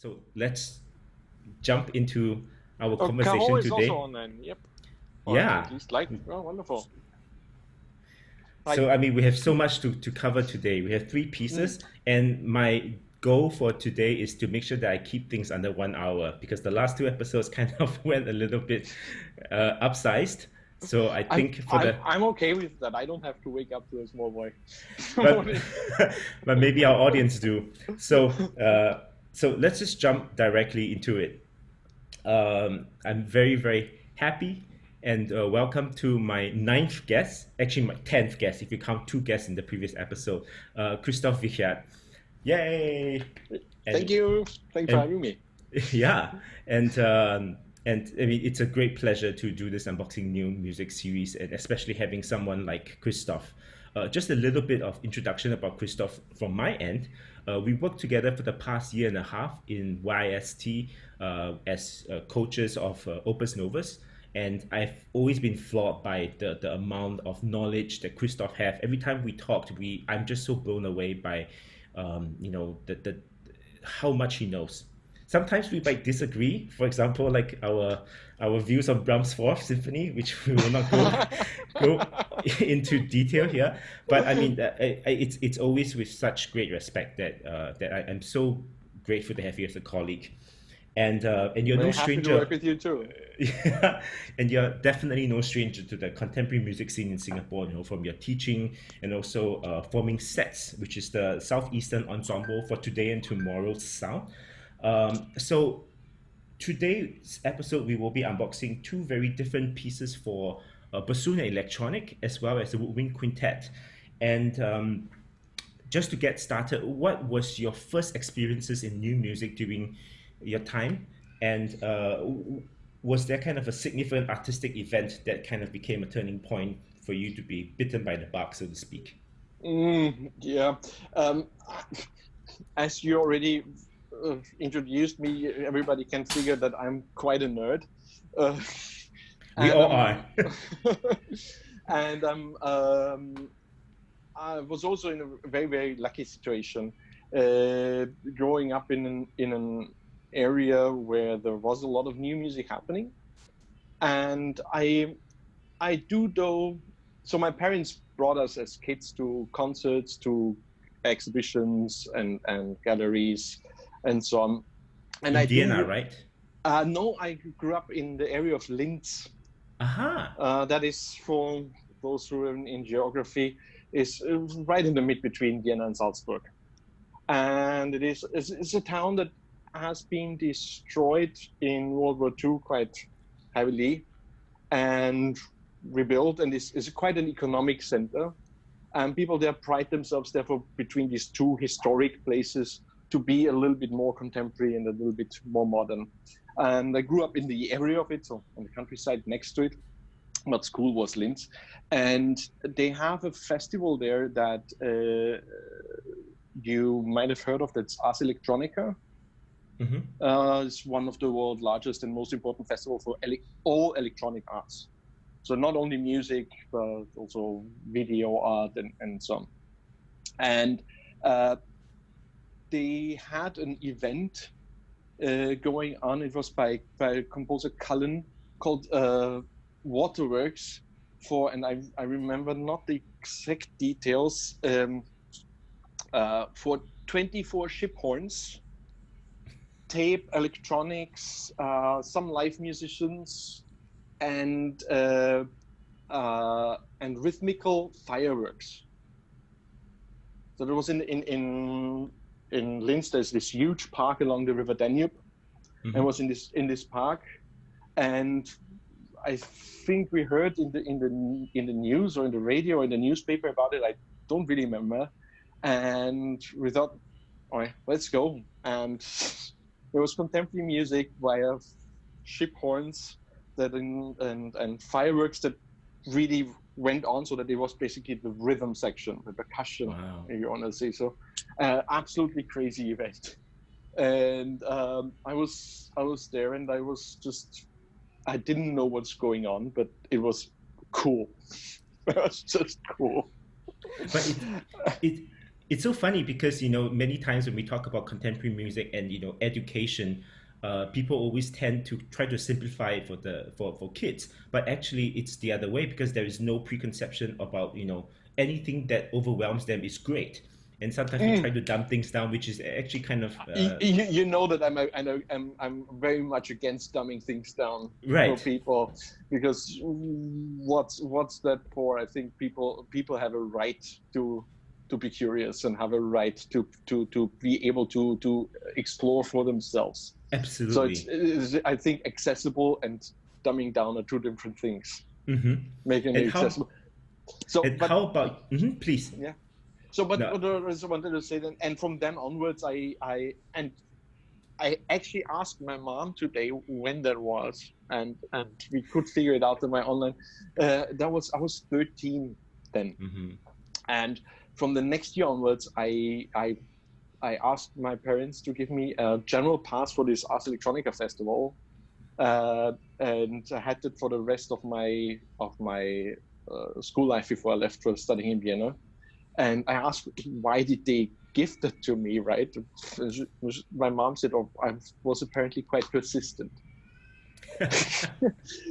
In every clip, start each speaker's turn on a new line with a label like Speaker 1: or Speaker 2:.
Speaker 1: So let's jump into our
Speaker 2: Oh, Kah Hoe
Speaker 1: conversation
Speaker 2: is
Speaker 1: today.
Speaker 2: also on then. Yep. Or
Speaker 1: Yeah.
Speaker 2: at least like. Oh, wonderful. Hi.
Speaker 1: So, I mean, we have so much to cover today. We have three pieces, and my goal for today is to make sure that I keep things under 1 hour because the last two episodes kind of went a little bit upsized. So I think
Speaker 2: I'm okay with that. I don't have to wake up to a small boy.
Speaker 1: but maybe our audience do. So so let's just jump directly into it. I'm very, very happy and welcome to my 9th guest, actually my 10th guest, if you count 2 guests in the previous episode, Christoph Wichert. Yay!
Speaker 2: Thank you. Thanks for having me.
Speaker 1: Yeah, and I mean, it's a great pleasure to do this unboxing new music series, and especially having someone like Christoph. Just a little bit of introduction about Christoph from my end. We worked together for the past year and a half in YST as coaches of Opus Novus, and I've always been floored by the amount of knowledge that Christoph have. Every time we talked, I'm just so blown away by the how much he knows. Sometimes we might disagree. For example, like our views on Brahms' Fourth Symphony, which we will not go into detail here. But I mean, it's always with such great respect that I'm so grateful to have you as a colleague. And you're no stranger.
Speaker 2: Happy to work with you too.
Speaker 1: Yeah, and you're definitely no stranger to the contemporary music scene in Singapore. From your teaching and also forming sets, which is the Southeastern Ensemble for Today and Tomorrow's Sound. So today's episode, we will be unboxing 2 very different pieces for bassoon and electronic, as well as the woodwind quintet. And just to get started, what was your first experiences in new music during your time? And was there kind of a significant artistic event that kind of became a turning point for you to be bitten by the bug, so to speak?
Speaker 2: Yeah. As you already introduced me, everybody can figure that I'm quite a nerd.
Speaker 1: We all are.
Speaker 2: And I was also in a very, very lucky situation, growing up in an area where there was a lot of new music happening, and I do though. So my parents brought us as kids to concerts, to exhibitions, and galleries, and so on. And
Speaker 1: in Vienna, right?
Speaker 2: No, I grew up in the area of Linz. That is, for those who are in geography, is right in the mid between Vienna and Salzburg. And it's a town that has been destroyed in World War II quite heavily and rebuilt, and is quite an economic center. And people there pride themselves, therefore, between these 2 historic places, to be a little bit more contemporary and a little bit more modern. And I grew up in the area of it, so on the countryside next to it. But school was Linz. And they have a festival there that you might have heard of, that's Ars Electronica. Mm-hmm. It's one of the world's largest and most important festivals for all electronic arts. So not only music, but also video art and so on. And they had an event going on. It was by composer Tulln, called Waterworks, and I remember not the exact details, for 24 ship horns, tape, electronics, some live musicians, and rhythmical fireworks. So there was in Linz, there's this huge park along the River Danube, mm-hmm. and was in this park, and I think we heard in the news or in the radio or in the newspaper about it. I don't really remember, and we thought, all right, let's go. And there was contemporary music via ship horns and fireworks that really went on, so that it was basically the rhythm section, the percussion. Wow. If you want to say so. Absolutely crazy event. And I was there, and I didn't know what's going on, but it was cool. It was just cool.
Speaker 1: But It's so funny because many times when we talk about contemporary music and education, people always tend to try to simplify it for kids, but actually it's the other way because there is no preconception about anything that overwhelms them is great, and sometimes we try to dumb things down, which is actually kind of
Speaker 2: you know that I'm very much against dumbing things down for
Speaker 1: right.
Speaker 2: people, because what's that for? I think people have a right to be curious and have a right to be able to explore for themselves. So
Speaker 1: Absolutely.
Speaker 2: it's I think accessible and dumbing down are two different things.
Speaker 1: Hmm.
Speaker 2: Making it
Speaker 1: And how
Speaker 2: accessible. So,
Speaker 1: and
Speaker 2: but
Speaker 1: how about please.
Speaker 2: yeah. So, but
Speaker 1: No.
Speaker 2: what I just wanted to say then, and from then onwards, I actually asked my mom today when that was, and we could figure it out in my online. I was 13 then,
Speaker 1: Hmm.
Speaker 2: and from the next year onwards, I asked my parents to give me a general pass for this Ars Electronica festival, and I had it for the rest of my school life before I left for studying in Vienna. And I asked, why did they give that to me, right? My mom said, oh, I was apparently quite persistent.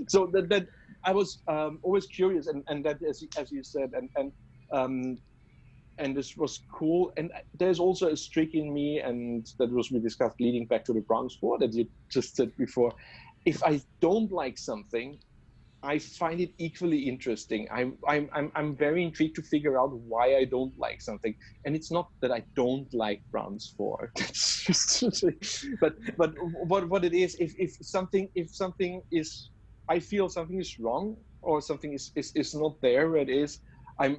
Speaker 2: So that I was always curious, and that, as you said, um, and this was cool. And there's also a streak in me, and that was we discussed leading back to the Brahms Four that you just said before. If I don't like something, I find it equally interesting. I'm very intrigued to figure out why I don't like something, and it's not that I don't like Brahms Four. but what it is, if something is, I feel something is wrong or something is not there where it is, I'm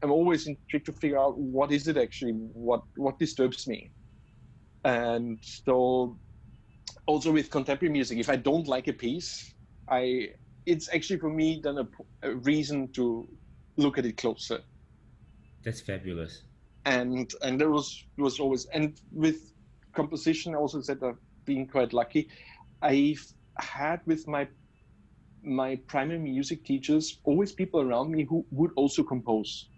Speaker 2: always intrigued to figure out what is it actually, what disturbs me. And so also with contemporary music, if I don't like a piece, it's actually for me then a reason to look at it closer.
Speaker 1: That's fabulous.
Speaker 2: And there was always, and with composition I also said I've been quite lucky. I've had with my primary music teachers always people around me who would also compose.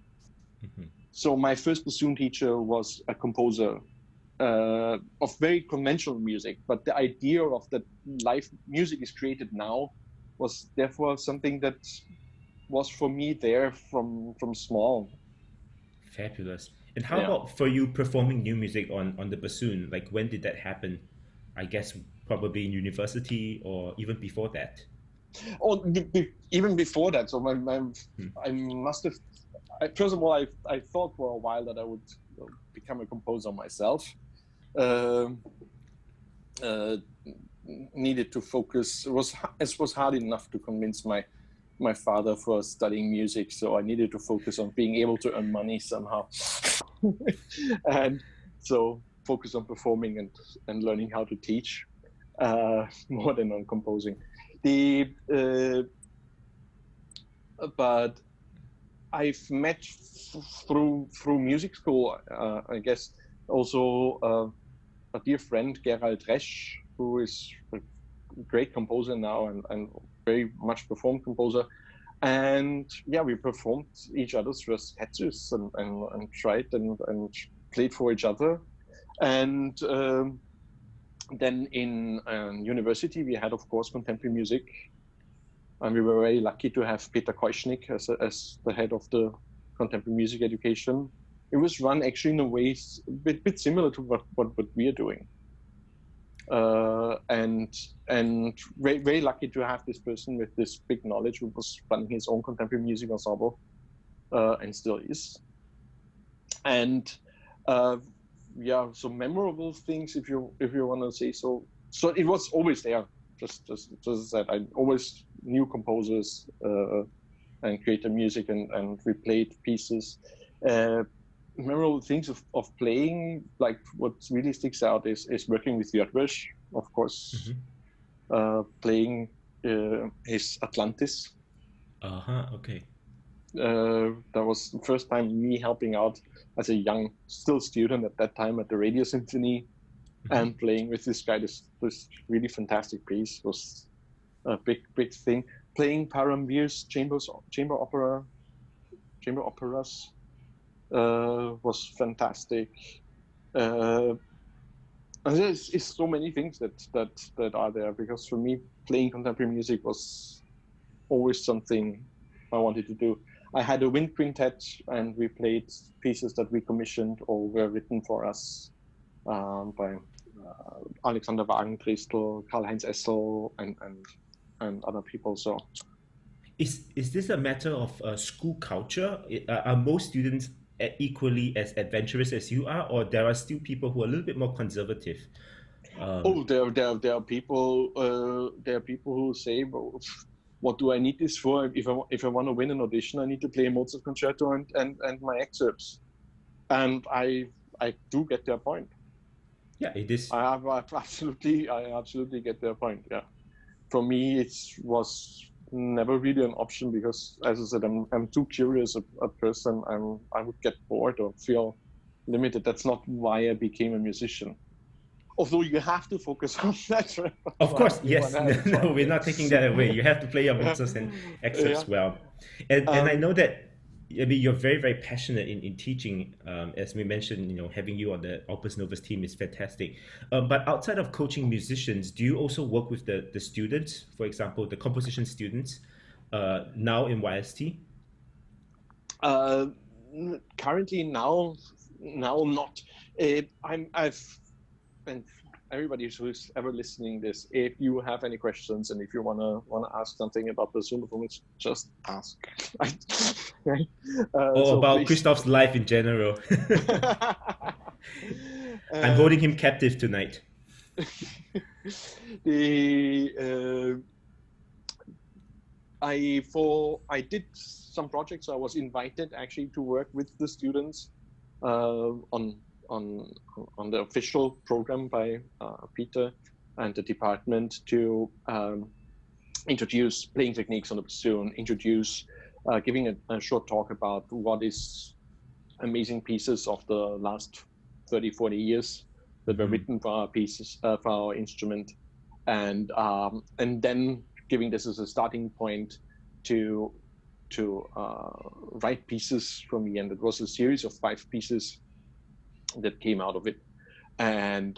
Speaker 1: Hmm.
Speaker 2: So my first bassoon teacher was a composer of very conventional music, but the idea of that live music is created now was therefore something that was for me there from small.
Speaker 1: Fabulous. And how
Speaker 2: Yeah.
Speaker 1: about for you performing new music on the bassoon? Like when did that happen? I guess probably in university or even before that.
Speaker 2: Oh, even before that. So
Speaker 1: Hmm.
Speaker 2: I must have. First of all, I thought for a while that I would become a composer myself. Um Needed to focus. It was hard enough to convince my father for studying music, so I needed to focus on being able to earn money somehow, and so focus on performing and learning how to teach more than on composing. The But I've met through music school, I guess, also a dear friend, Gerald Resch, who is a great composer now and very much performed composer. And yeah, we performed each other's first sketches and tried and played for each other. And then in university, we had, of course, contemporary music. And we were very lucky to have Peter Koischnik as the head of the contemporary music education. It was run actually in a way a bit similar to what we are doing. And very, very lucky to have this person with this big knowledge who was running his own contemporary music ensemble and still is. And yeah, so memorable things, if you want to say so. So it was always there. Just as I said, I always knew composers and created music and we played pieces. Memorable things of playing, like what really sticks out is working with Jörg, of course, playing his Atlantis.
Speaker 1: Uh-huh, okay.
Speaker 2: That was the first time me helping out as a young, still student at that time at the Radio Symphony, and playing with this guy. This really fantastic piece was a big thing. Playing Paramvir's chamber operas was fantastic. And there's so many things that are there, because for me, playing contemporary music was always something I wanted to do. I had a wind quintet, and we played pieces that we commissioned or were written for us by Alexander Wagenkristel, Karl-Heinz Essel, and other people. So,
Speaker 1: is this a matter of school culture? Are most students equally as adventurous as you are, or there are still people who are a little bit more conservative?
Speaker 2: there are people who say, well, what do I need this for? If I want to win an audition, I need to play a Mozart concerto and my excerpts. And I do get their point.
Speaker 1: Yeah, it is.
Speaker 2: I absolutely get their point. Yeah, for me, it was never really an option, because, as I said, I'm too curious a person. I would get bored or feel limited. That's not why I became a musician. Although you have to focus on that.
Speaker 1: Of course, yes. No, we're not taking that away. You have to play your Mozarts and excerpts well. And I know that, I mean, you're very, very passionate in teaching. As we mentioned, having you on the Opus Novus team is fantastic. But outside of coaching musicians, do you also work with the students, for example, the composition students, now in YST?
Speaker 2: Currently, now not. And everybody who's ever listening this, if you have any questions and if you wanna ask something about the Solo performance, just ask. Right?
Speaker 1: Or about please. Christoph's life in general. I'm holding him captive tonight.
Speaker 2: I did some projects. I was invited actually to work with the students on the official program by Peter and the department to introduce playing techniques on the bassoon, giving a short talk about what is amazing pieces of the last 30, 40 years that were written for our pieces, for our instrument, and then giving this as a starting point to write pieces from the end. It was a series of 5 pieces that came out of it, and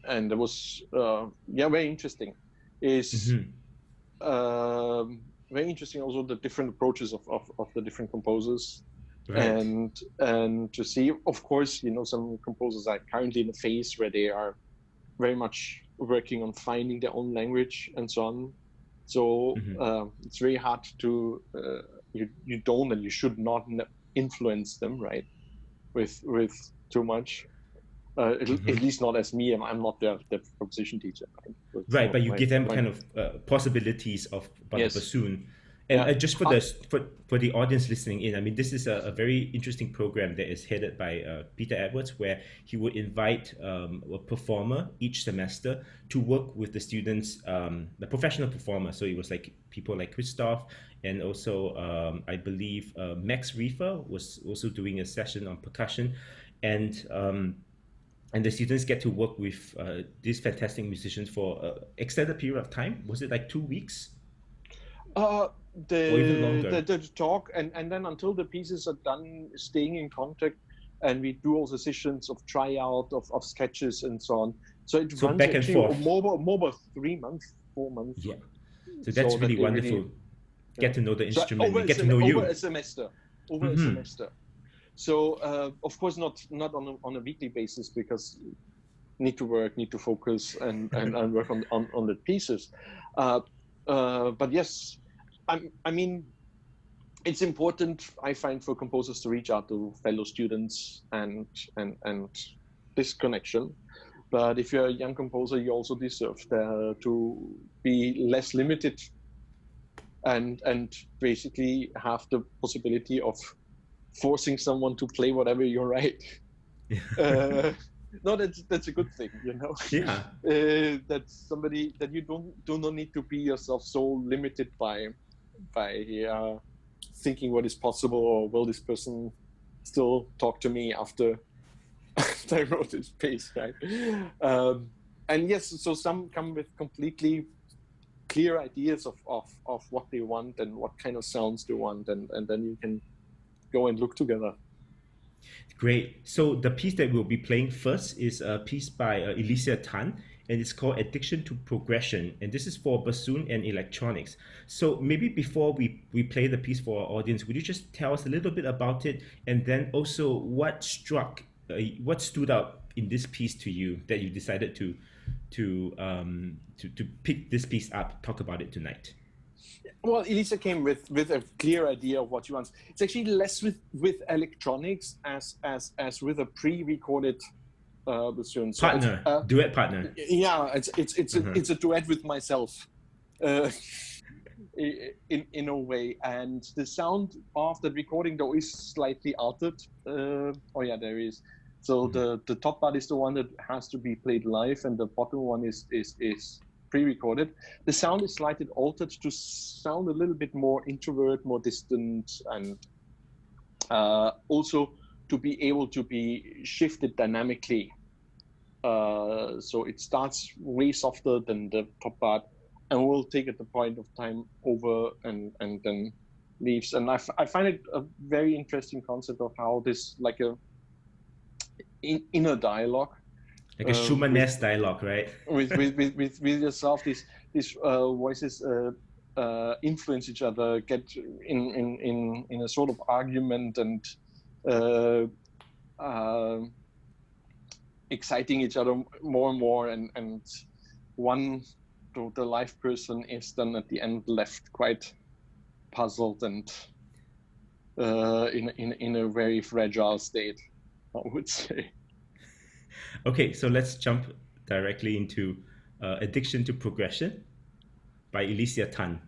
Speaker 2: it was very interesting. Very interesting also the different approaches of the different composers, right. and to see, of course, some composers are currently in a phase where they are very much working on finding their own language and so on. So it's very hard to you don't and you should not influence them, right? With too much, at least not as me. I'm not the composition teacher.
Speaker 1: Right, but you give them kind of possibilities of the bassoon. And just for the audience listening in, I mean, this is a very interesting program that is headed by Peter Edwards, where he would invite a performer each semester to work with the students, the professional performer. So it was like people like Christoph, and also I believe Max Reefer was also doing a session on percussion, and the students get to work with these fantastic musicians for an extended period of time. Was it like 2 weeks?
Speaker 2: The talk and then until the pieces are done, staying in contact, and we do all the sessions of tryout of sketches and so on. So it runs
Speaker 1: back and forth
Speaker 2: more 3 months, 4 months.
Speaker 1: Yeah, so that's really wonderful. Get to know the instrument, get to know you
Speaker 2: over a semester. So of course not on a weekly basis, because need to work, need to focus and work on the pieces. But yes. I mean, it's important, I find, for composers to reach out to fellow students and this connection. But if you're a young composer, you also deserve to be less limited and basically have the possibility of forcing someone to play whatever you write. No, that's a good thing,
Speaker 1: Yeah.
Speaker 2: That's somebody that you do not need to be yourself so limited by thinking what is possible, or will this person still talk to me after I wrote this piece, right? And yes, so some come with completely clear ideas of what they want and what kind of sounds they want, and then you can go and look together.
Speaker 1: Great. So the piece that we'll be playing first is a piece by Ilysia Tan, and it's called Addiction to Progression. And this is for bassoon and electronics. So maybe before we play the piece for our audience, would you just tell us a little bit about it, and then also what stood out in this piece to you that you decided to pick this piece up, talk about it tonight?
Speaker 2: Well, Ilysia came with a clear idea of what she wants. It's actually less with electronics as with a pre-recorded bassoon. So
Speaker 1: partner, duet partner.
Speaker 2: Yeah, it's a duet with myself, in a way. And the sound of the recording though is slightly altered. Oh yeah, there is. So the top part is the one that has to be played live, and the bottom one is pre-recorded. The sound is slightly altered to sound a little bit more introvert, more distant, and also to be able to be shifted dynamically. So it starts way softer than the top part, and will take at the point of time over and then leaves. And I find it a very interesting concept of how this, like a inner dialogue,
Speaker 1: like a Schumann-esque dialogue, right?
Speaker 2: with yourself, these voices influence each other, get in a sort of argument, and exciting each other more and more, and one, the live person, is then at the end left quite puzzled and in a very fragile state, I would say.
Speaker 1: Okay, so let's jump directly into Addiction to Progression by Ilysia Tan.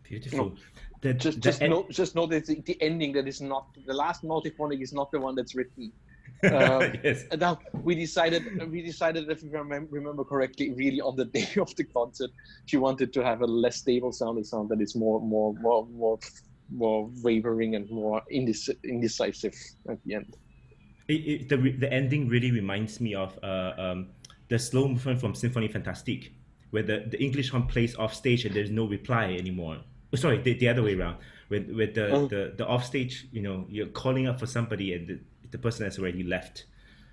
Speaker 1: Beautiful.
Speaker 2: Just know that the ending that is not the last multiphonic is not the one that's written.
Speaker 1: Yes.
Speaker 2: And now we decided, if we remember correctly, really on the day of the concert, she wanted to have a less stable sound that is more wavering and more indecisive at the end.
Speaker 1: The ending really reminds me of the slow movement from Symphonie Fantastique, where the English horn plays off stage and there's no reply anymore. Oh, sorry, the other way around. With the off stage, you're calling up for somebody and the person has already left.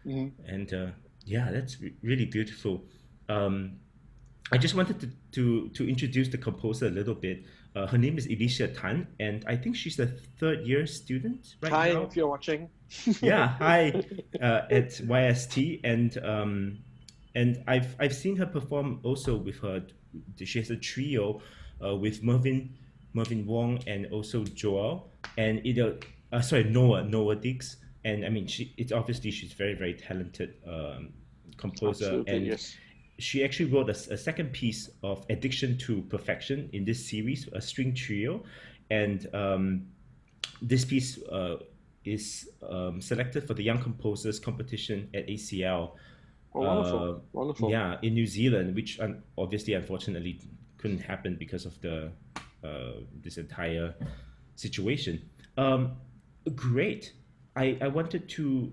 Speaker 1: And yeah, that's really beautiful. I just wanted to introduce the composer a little bit. Her name is Ilysia Tan, and I think she's a third-year student now.
Speaker 2: Hi, if you're watching.
Speaker 1: Yeah, hi, at YST, and I've seen her perform also with her. She has a trio with Mervyn Wong and also Joel and Noah Dix. And I mean, she's very, very talented composer.
Speaker 2: Absolutely,
Speaker 1: and
Speaker 2: yes.
Speaker 1: She actually wrote a second piece of Addiction to Perfection in this series, a string trio. And this piece is selected for the Young Composers competition at ACL.
Speaker 2: Oh, wonderful.
Speaker 1: Yeah, in New Zealand, which unfortunately couldn't happen because of the this entire situation. Great. I wanted to.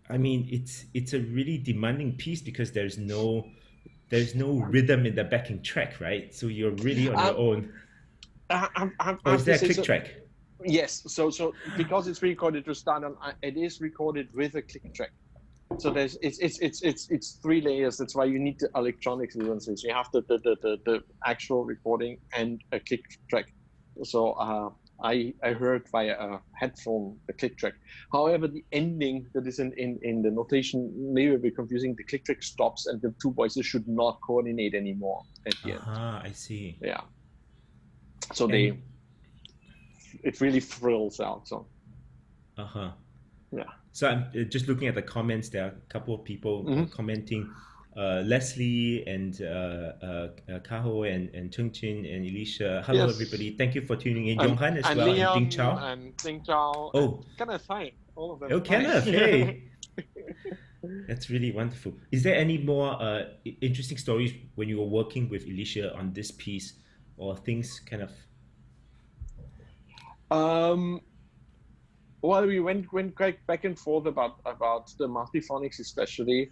Speaker 1: I mean, it's a really demanding piece because there's no rhythm in the backing track, right? So you're really on your own. Or is there a click track?
Speaker 2: Yes. So because it's recorded to start on, it is recorded with a click track. So it's 3 layers. That's why you need the electronics nuances. You have the actual recording and a click track. So I heard via a headphone the click track. However, the ending that is in the notation may be confusing. The click track stops and the two voices should not coordinate anymore at the end.
Speaker 1: I see.
Speaker 2: Yeah. So it really thrills out. So. Yeah.
Speaker 1: So I'm just looking at the comments. There are a couple of people commenting. Leslie and Kah Hoe and Chung Chin and Elisha. Hello, everybody. Thank you for tuning in. Yong Han as well.
Speaker 2: Leon,
Speaker 1: and Ding Chao.
Speaker 2: And Ding Chao.
Speaker 1: Oh.
Speaker 2: Kenneth, hi. All of them.
Speaker 1: Oh, Kenneth, hey. That's really wonderful. Is there any more interesting stories when you were working with Elisha on this piece, or things kind of?
Speaker 2: Well, we went quite back and forth about the multiphonics, especially.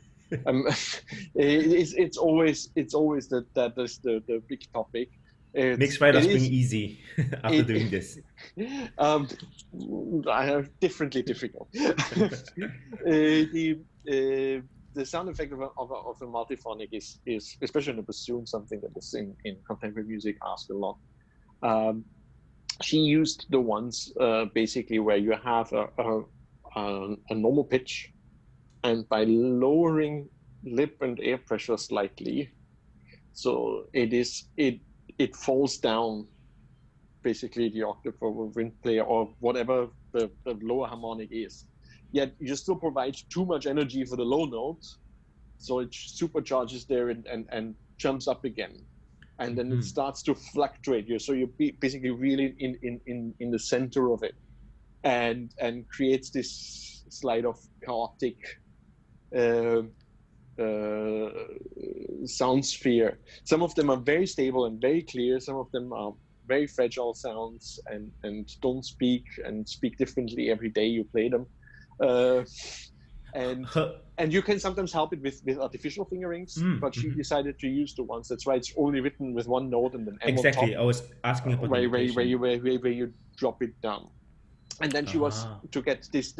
Speaker 2: It's always the big topic.
Speaker 1: Makes Friday Spring easy after doing this.
Speaker 2: I have differently difficult. The sound effect of a multiphonic is especially in the bassoon, something that is in contemporary music asked a lot. She used the ones basically where you have a normal pitch, and by lowering lip and air pressure slightly, so it falls down basically the octave of a wind player or whatever the lower harmonic is. Yet you still provide too much energy for the low note, so it supercharges there and jumps up again. And then it starts to fluctuate you, so you're basically really in the center of it, and creates this slide of chaotic sound sphere. Some of them are very stable and very clear. Some of them are very fragile sounds and don't speak differently every day you play them. And you can sometimes help it with artificial fingerings, but she decided to use the ones. That's why it's only written with one note and then M
Speaker 1: exactly.
Speaker 2: on top,
Speaker 1: I was asking about
Speaker 2: where you drop it down, and then she was to get this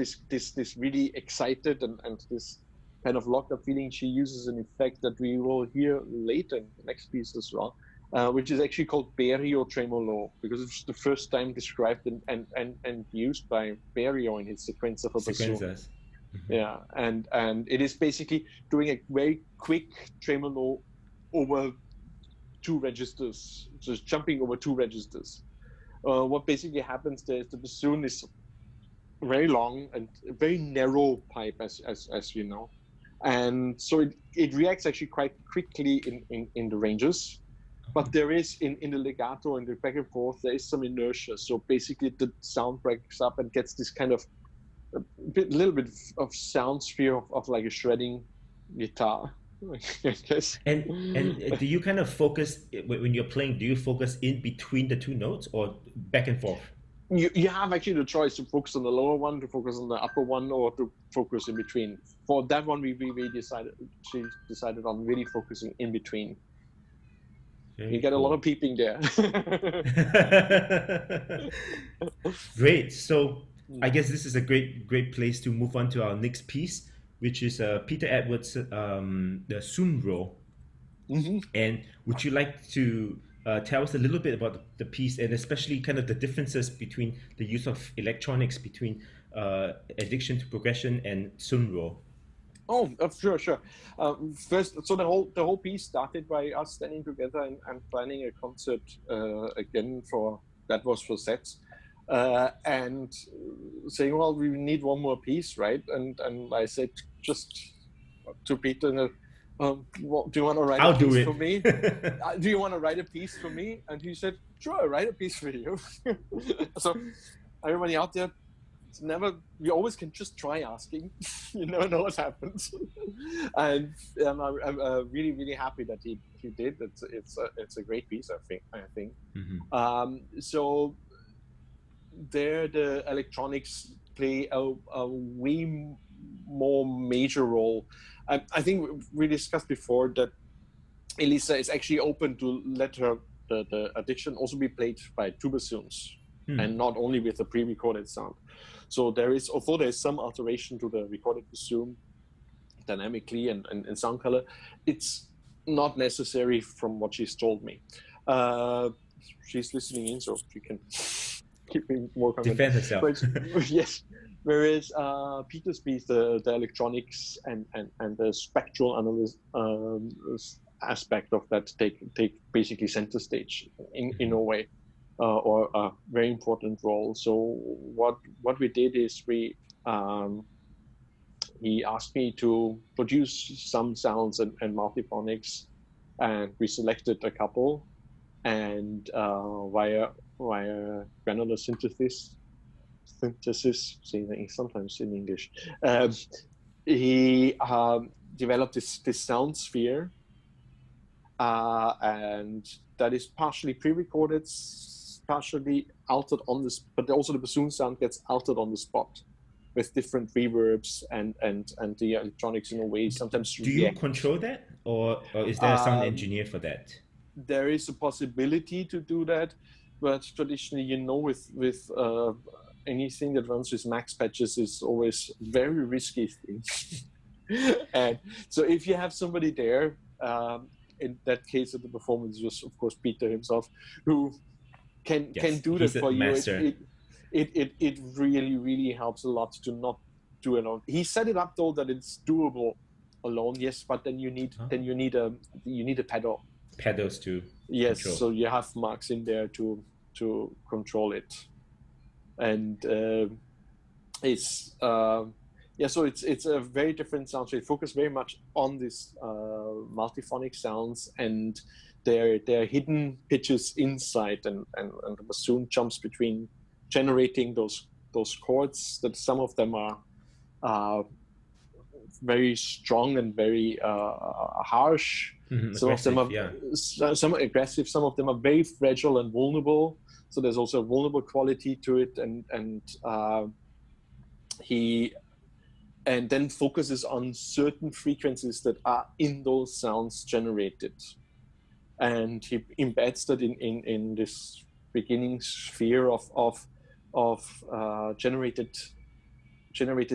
Speaker 2: really excited and this kind of locked up feeling. She uses an effect that we will hear later in the next piece as well, which is actually called Berio Tremolo, because it's the first time described and used by Berio in his sequenza for bassoon. Yeah, and it is basically doing a very quick tremolo over 2 registers, just jumping over 2 registers. What basically happens there is the bassoon is very long and very narrow pipe, as you know, and so it reacts actually quite quickly in the ranges, But there is in the legato and the back and forth, there is some inertia. So basically, the sound breaks up and gets this kind of little bit of sound sphere of like a shredding guitar, I guess.
Speaker 1: And do you kind of focus when you're playing? Do you focus in between the two notes or back and forth?
Speaker 2: You have actually the choice to focus on the lower one, to focus on the upper one, or to focus in between. For that one, we decided on really focusing in between.
Speaker 1: Very
Speaker 2: You get
Speaker 1: cool.
Speaker 2: a lot of peeping there.
Speaker 1: Great. So I guess this is a great place to move on to our next piece, which is Peter Edwards' the Ssoonro.
Speaker 2: Mm-hmm.
Speaker 1: And would you like to tell us a little bit about the piece, and especially kind of the differences between the use of electronics between addiction to progression and Ssoonro?
Speaker 2: Oh, sure. First, so the whole piece started by us standing together and planning a concert again that was for sets, and saying, well, we need one more piece, right? And I said just to Peter, do you want to write
Speaker 1: I'll
Speaker 2: a
Speaker 1: do
Speaker 2: piece
Speaker 1: it.
Speaker 2: for me? Do you want to write a piece for me? And he said, sure, write a piece for you. So everybody out there, you always can just try asking. You never know what happens. And I'm really, really happy that he did. It's a great piece, I think.
Speaker 1: Mm-hmm.
Speaker 2: So there the electronics play a way more major role. I think we discussed before that Ilysia is actually open to let the addiction also be played by two bassoons, and not only with a pre-recorded sound. So although there is some alteration to the recorded bassoon dynamically and sound color, it's not necessary from what she's told me. She's listening in, so she can keep me more confident.
Speaker 1: Defend herself.
Speaker 2: But, yes. Whereas Peter's piece, the electronics and the spectral analysis aspect of that take basically center stage in a way, or a very important role. So what we did is he asked me to produce some sounds and multiphonics, and we selected a couple, and via granular synthesis, saying sometimes in English, he developed this sound sphere, and that is partially pre-recorded, partially altered on this, but also the bassoon sound gets altered on the spot with different reverbs and the electronics in a way sometimes
Speaker 1: do you control that, or is there a sound engineer for that?
Speaker 2: There is a possibility to do that, but traditionally, with anything that runs with max patches is always very risky thing. And so if you have somebody there, in that case of the performance was of course Peter himself, who can do that for you. It really, really helps a lot to not do it alone. He set it up though that it's doable alone, yes, but then you need a pedal.
Speaker 1: Pedals to
Speaker 2: yes
Speaker 1: control.
Speaker 2: So you have marks in there to control it, and so it's a very different sound. So it focuses very much on this multiphonic sounds and their hidden pitches inside, and the bassoon jumps between, generating those chords that some of them are very strong and very harsh. Some of them are some are aggressive. Some of them are very fragile and vulnerable. So there's also a vulnerable quality to it, and he then focuses on certain frequencies that are in those sounds generated, and he embeds that in this beginning sphere of generated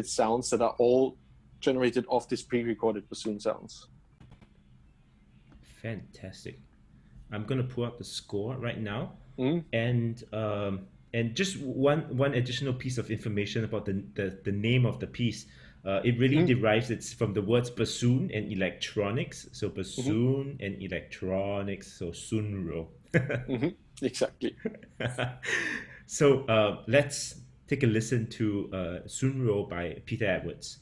Speaker 2: sounds that are all generated off these pre-recorded bassoon sounds.
Speaker 1: Fantastic. I'm gonna pull out the score right now,
Speaker 2: Mm-hmm.
Speaker 1: and just one additional piece of information about the name of the piece. It really derives it's from the words bassoon and electronics. So bassoon and electronics. So Ssoonro.
Speaker 2: Exactly.
Speaker 1: So let's take a listen to Ssoonro by Peter Edwards.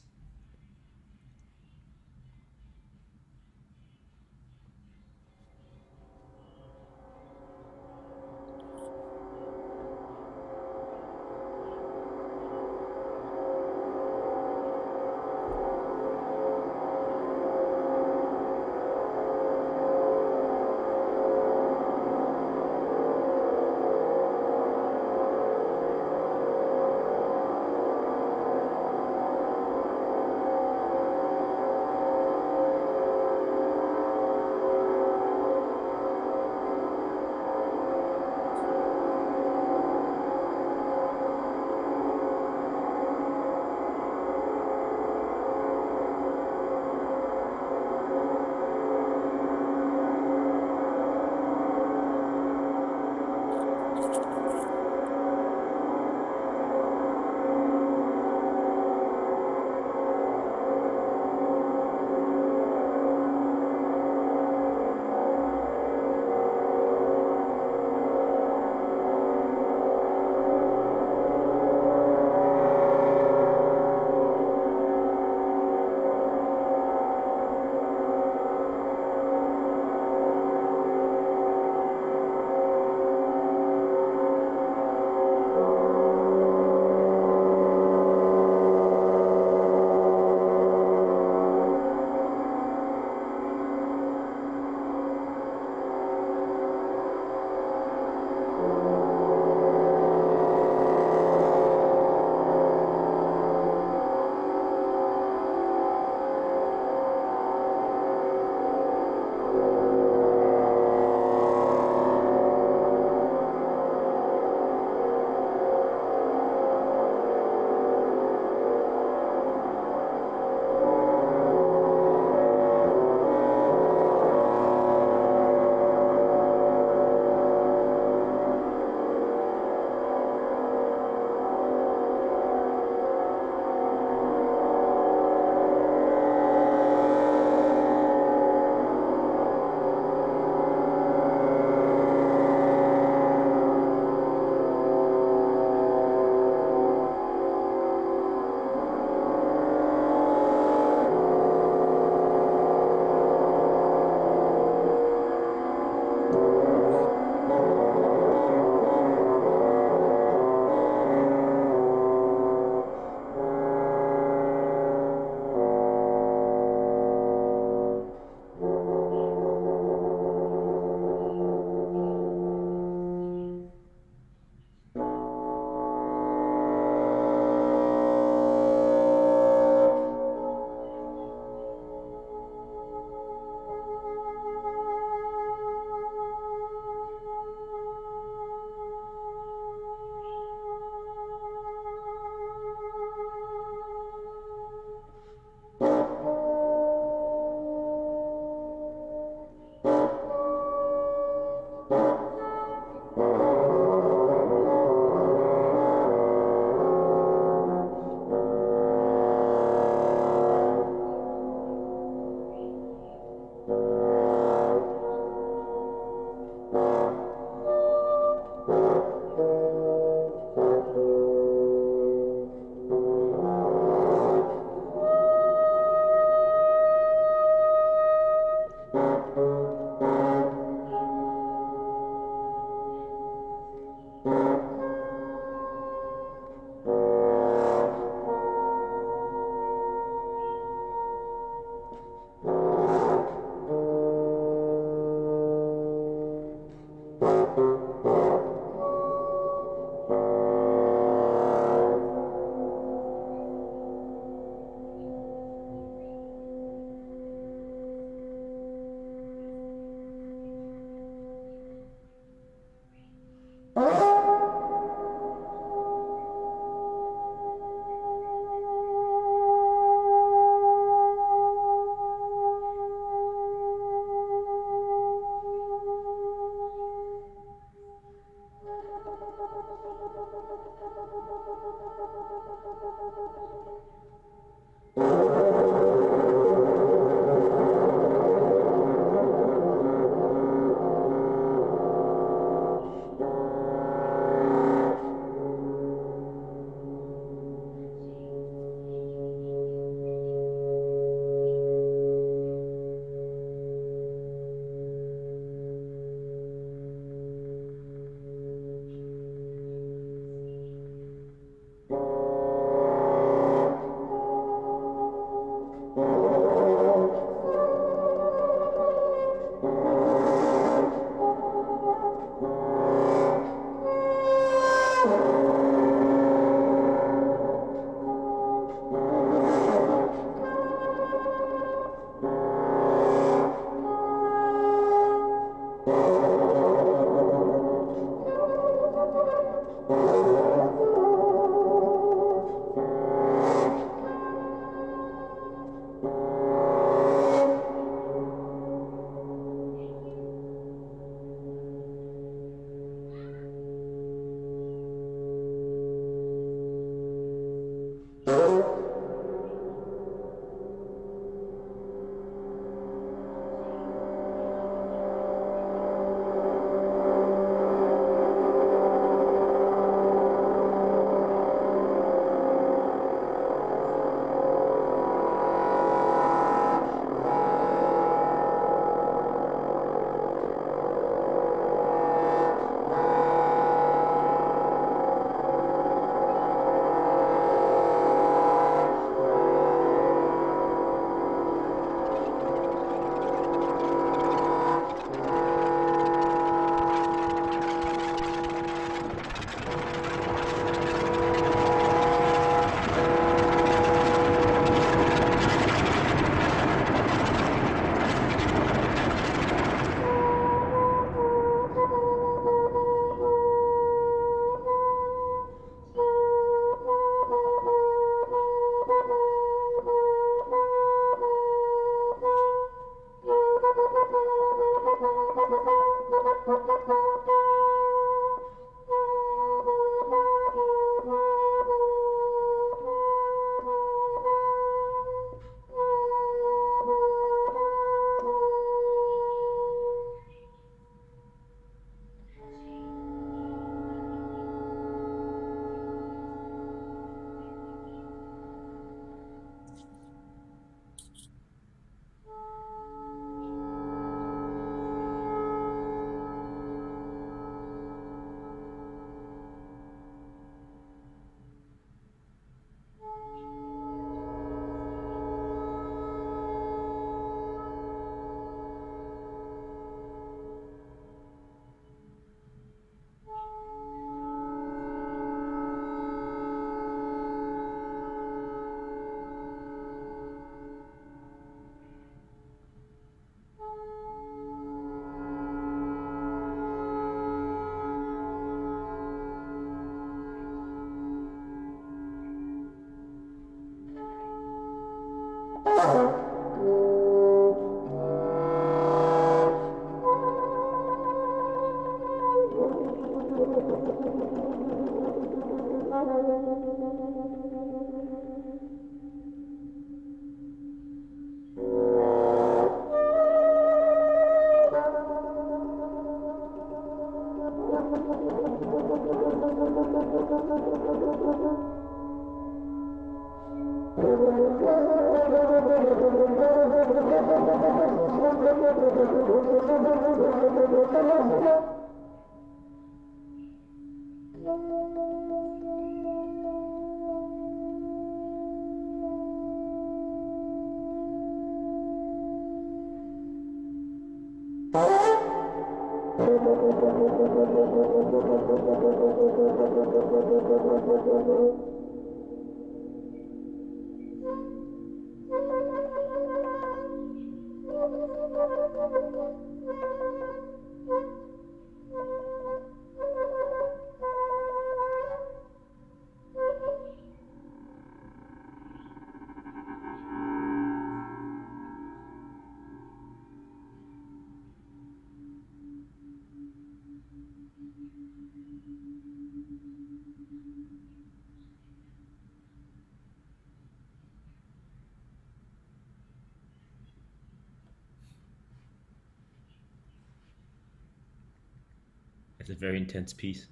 Speaker 1: It's a very intense piece.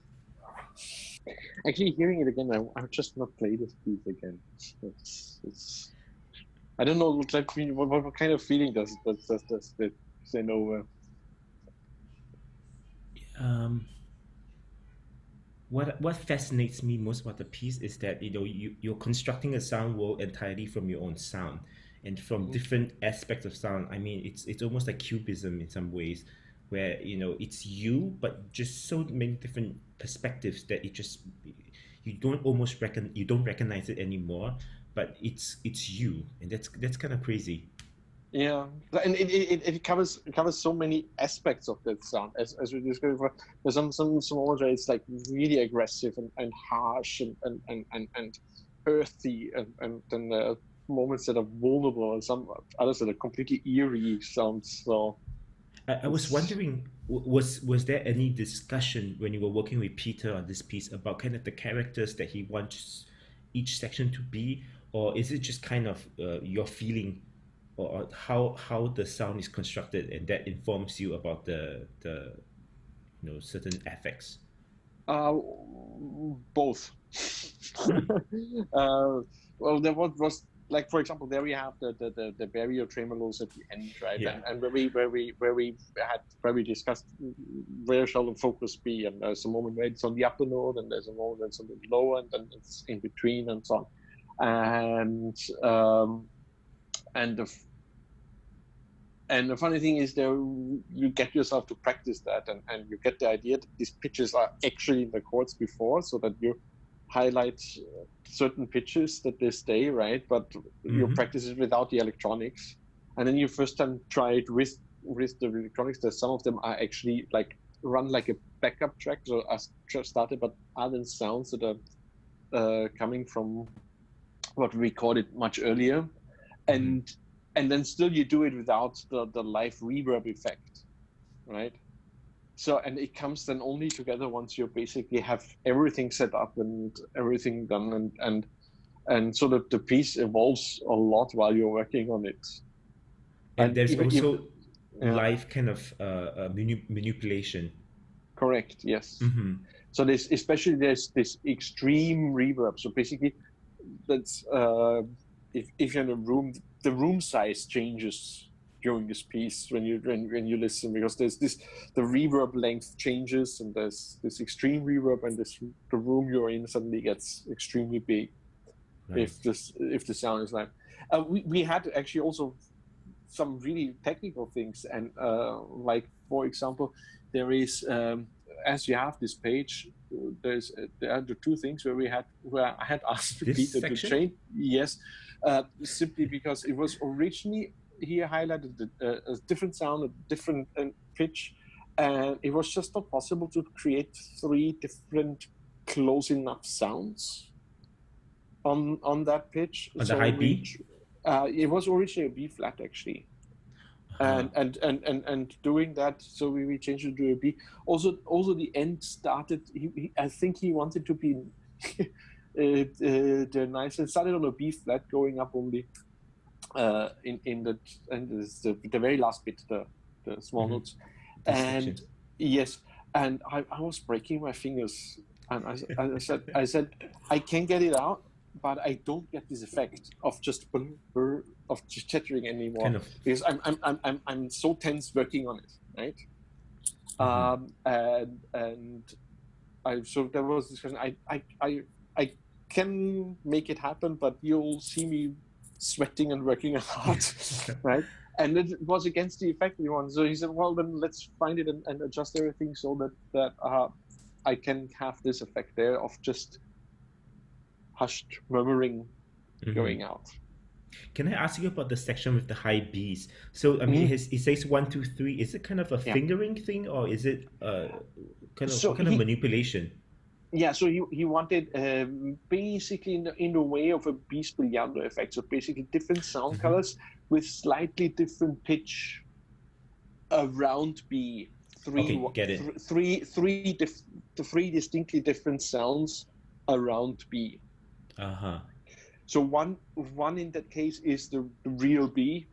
Speaker 2: Actually, hearing it again, I'll just not play this piece again. It's I don't know what kind of feeling does that send over.
Speaker 1: What fascinates me most about the piece is that you're constructing a sound world entirely from your own sound and from different aspects of sound. I mean, it's almost like cubism in some ways, where it's you, but just so many different perspectives that you don't recognize it anymore, but it's you, and that's kind of crazy.
Speaker 2: Yeah, and it covers so many aspects of that sound as we described before. There's some moments where it's like really aggressive and harsh and earthy, and then moments that are vulnerable, and some others that are completely eerie sounds. So
Speaker 1: I was wondering, was there any discussion when you were working with Peter on this piece about kind of the characters that he wants each section to be, or is it just kind of your feeling, or how the sound is constructed, and that informs you about the certain affects?
Speaker 2: Both. Well, there was like, for example, there we have the barrier tremolos at the end, right?
Speaker 1: Yeah.
Speaker 2: And where we discussed where shall the focus be, and there's a moment where it's on the upper note, and there's a moment where it's on the lower, and then it's in between, and so on. And the funny thing is, there you get yourself to practice that, and you get the idea that these pitches are actually in the chords before, so that you highlight certain pitches that they stay, right? But you practice it without the electronics, and then you first time try it with the electronics. That some of them are actually like run like a backup track, so as just started, but are then sounds that are coming from what we recorded much earlier, and then still you do it without the live reverb effect, right? So, and it comes then only together once you basically have everything set up and everything done, and so that the piece evolves a lot while you're working on it.
Speaker 1: And there's also live kind of manipulation.
Speaker 2: Correct. Yes. So there's this extreme reverb. So basically, that's if you're in a room, the room size changes during this piece when you listen, because there's the reverb length changes, and there's this extreme reverb, and the room you're in suddenly gets extremely big. Nice. If the sound is live. We had actually also some really technical things, and like, for example, there is as you have this page, there are the two things where I had asked Peter to change. Yes, simply because it was originally here highlighted a different sound, a different pitch, and it was just not possible to create three different close enough sounds on that pitch.
Speaker 1: On the high B?
Speaker 2: It was originally a B flat, actually. and doing that, so we changed it to a B. Also the end started. I think he wanted to be the nice. It started on a B flat, going up only in the very last bit, the small notes, and yes, and I was breaking my fingers, and I said I can get it out, but I don't get this effect of just chattering anymore, because I'm so tense working on it, right? And so there was this question. I can make it happen, but you'll see me sweating and working hard, right? And it was against the effect we want. So he said, well, then let's find it and adjust everything so that I can have this effect there of just hushed murmuring going out.
Speaker 1: Can I ask you about the section with the high Bs? So, I mean, he says 1, 2, 3. Is it kind of a fingering thing, or is it kind of manipulation?
Speaker 2: Yeah, so he wanted basically in the way of a B spoliando effect. So basically different sound colors with slightly different pitch around B. Three distinctly different sounds around B. So one in that case is the real B,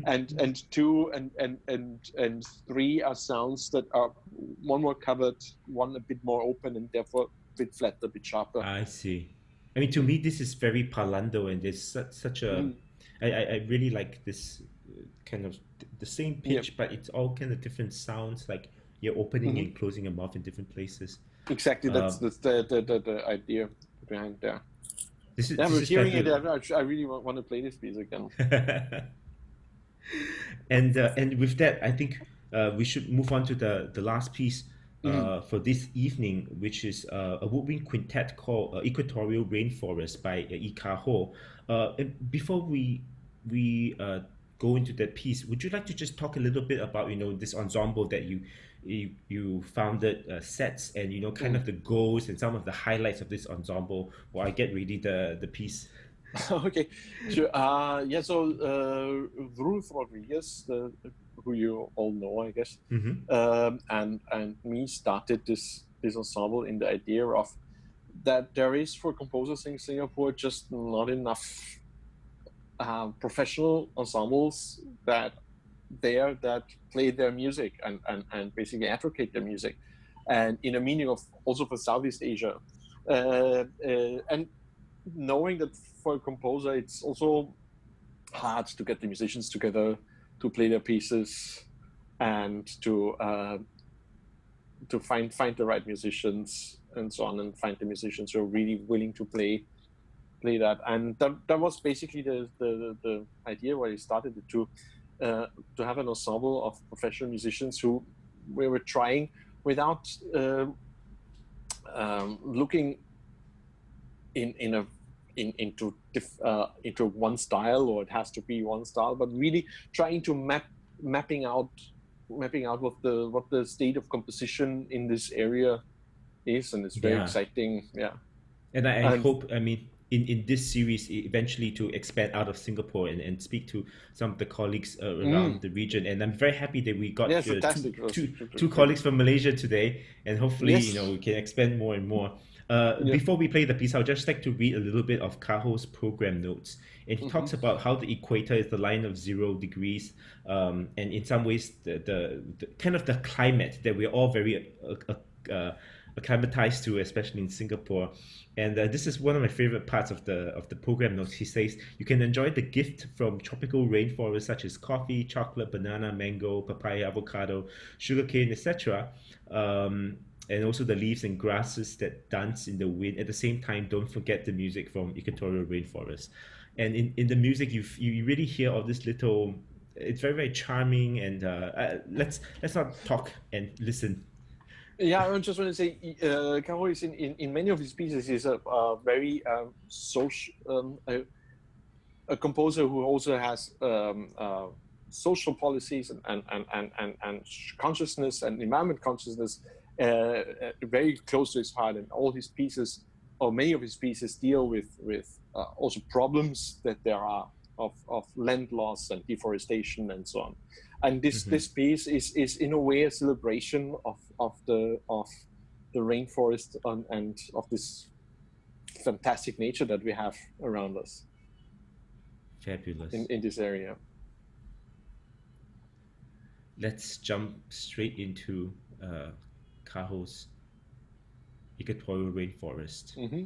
Speaker 2: and two and three are sounds that are one more covered, one a bit more open, and therefore a bit flatter, a bit sharper.
Speaker 1: I see. I mean, to me, this is very parlando, and there's such a. I really like this kind of the same pitch, but it's all kind of different sounds, like you're opening and closing your mouth in different places.
Speaker 2: Exactly, that's the idea behind there.
Speaker 1: This
Speaker 2: hearing it, I really want to play this piece again.
Speaker 1: And with that, I think we should move on to the last piece for this evening, which is a woodwind quintet called Equatorial Rainforest by Yii Kah Hoe. And before we go into that piece, would you like to just talk a little bit about this ensemble that you founded, sets, and kind of the goals and some of the highlights of this ensemble while I get ready the piece?
Speaker 2: Okay, sure. So Rolf Rodriguez, who you all know, I guess, and me started this ensemble in the idea of that there is, for composers in Singapore, just not enough professional ensembles that play their music and basically advocate their music, and in a meaning of also for Southeast Asia, and knowing that for a composer it's also hard to get the musicians together to play their pieces and to find the right musicians and so on, and find the musicians who are really willing to play that. And that was basically the idea where I started it, to have an ensemble of professional musicians who we were trying without looking into one style, or it has to be one style, but really trying to mapping out what the state of composition in this area is, and it's very exciting.
Speaker 1: And I hope, I mean, in this series eventually to expand out of Singapore and speak to some of the colleagues around the region. And I'm very happy that we got two colleagues from Malaysia today, and hopefully we can expand more and more. Before we play the piece, I'll just like to read a little bit of Kah Hoe's program notes. And he talks about how the equator is the line of 0 degrees, and in some ways the kind of the climate that we're all very acclimatized to, especially in Singapore. And this is one of my favorite parts of the program notes. He says you can enjoy the gift from tropical rainforests such as coffee, chocolate, banana, mango, papaya, avocado, sugarcane, etc. And also the leaves and grasses that dance in the wind. At the same time, don't forget the music from Equatorial Rainforest. And in the music, you really hear all this little. It's very, very charming. And let's not talk and listen.
Speaker 2: Yeah, I just want to say, Kah Hoe is in many of his pieces is a very social, a composer who also has social policies and consciousness and environment consciousness very close to his heart. And all his pieces, or many of his pieces, deal with also problems that there are of land loss and deforestation and so on. And this piece is in a way a celebration of the rainforest and of this fantastic nature that we have around us.
Speaker 1: Fabulous.
Speaker 2: In this area.
Speaker 1: Let's jump straight into Kah Hoe's Equatorial Rainforest.
Speaker 2: Mm-hmm.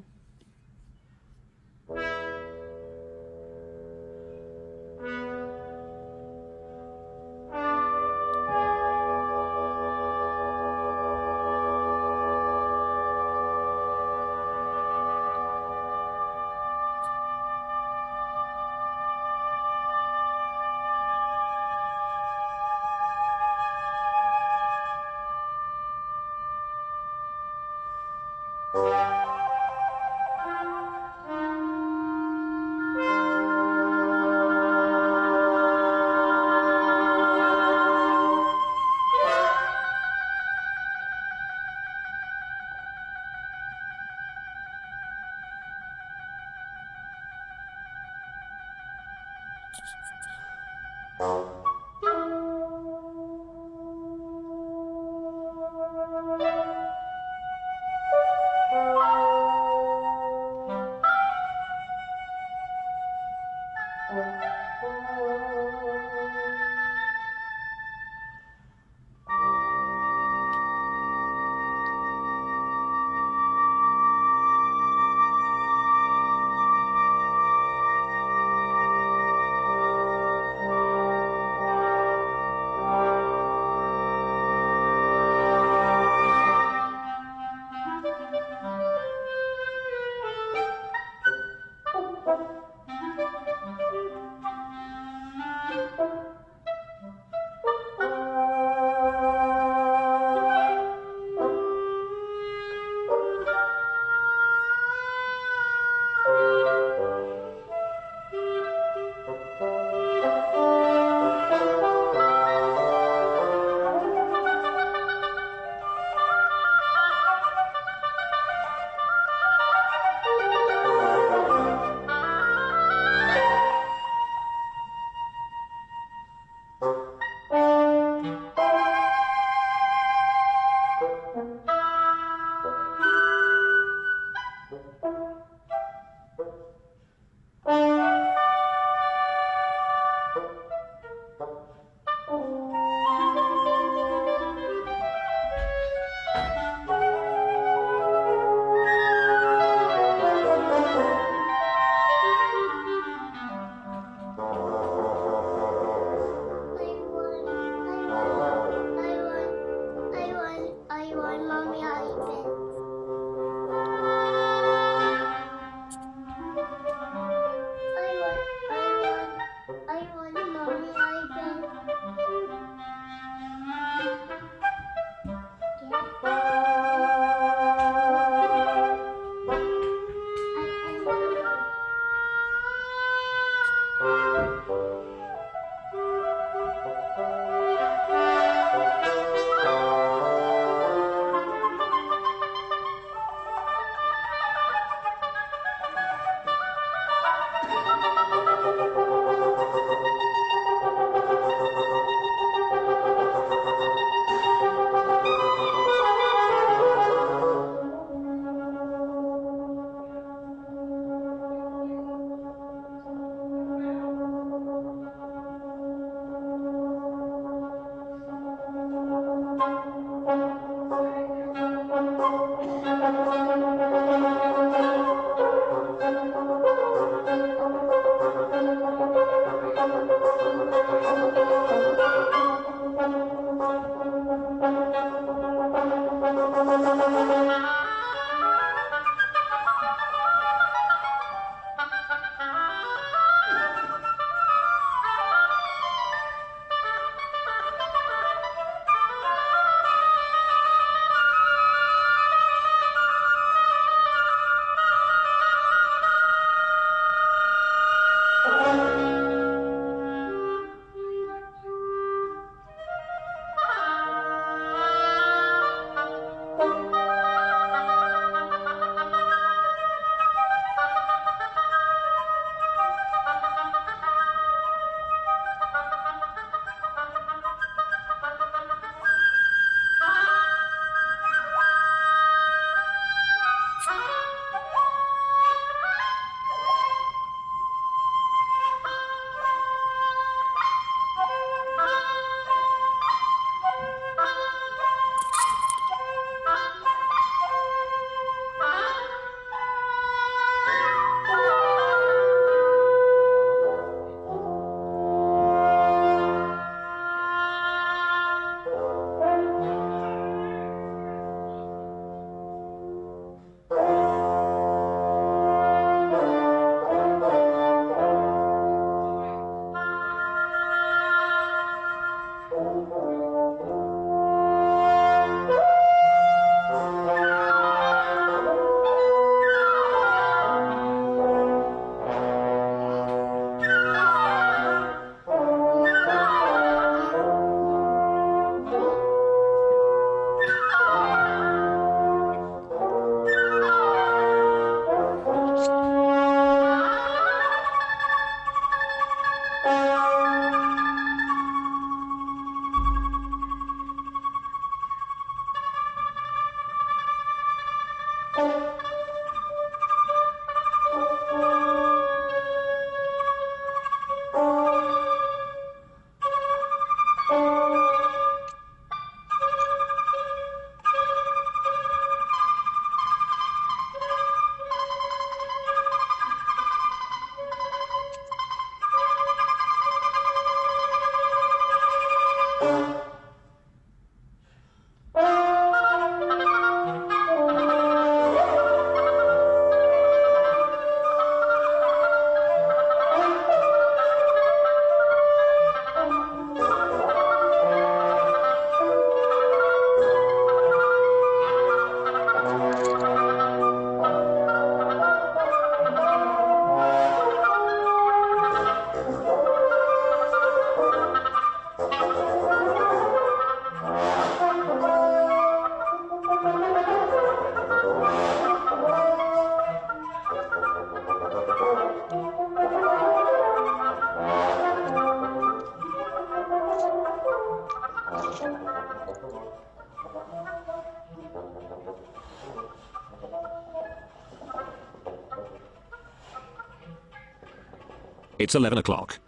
Speaker 3: It's 11 o'clock.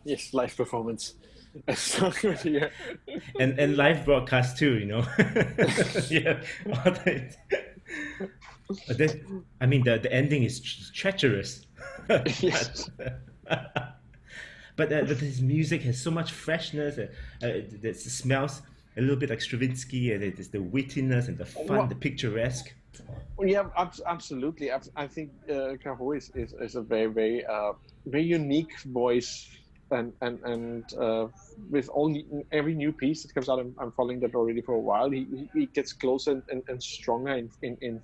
Speaker 2: Yes, live performance. So good, yeah.
Speaker 1: And live broadcast too, you know. Yeah. I mean, the ending is treacherous.
Speaker 2: Yes.
Speaker 1: But his music has so much freshness. It smells a little bit like Stravinsky, and there's the wittiness and the fun,
Speaker 2: Well,
Speaker 1: the picturesque.
Speaker 2: yeah, absolutely. I think Yii Kah Hoe is a very very unique voice, and with every new piece that comes out, I'm following that already for a while. He gets closer and stronger in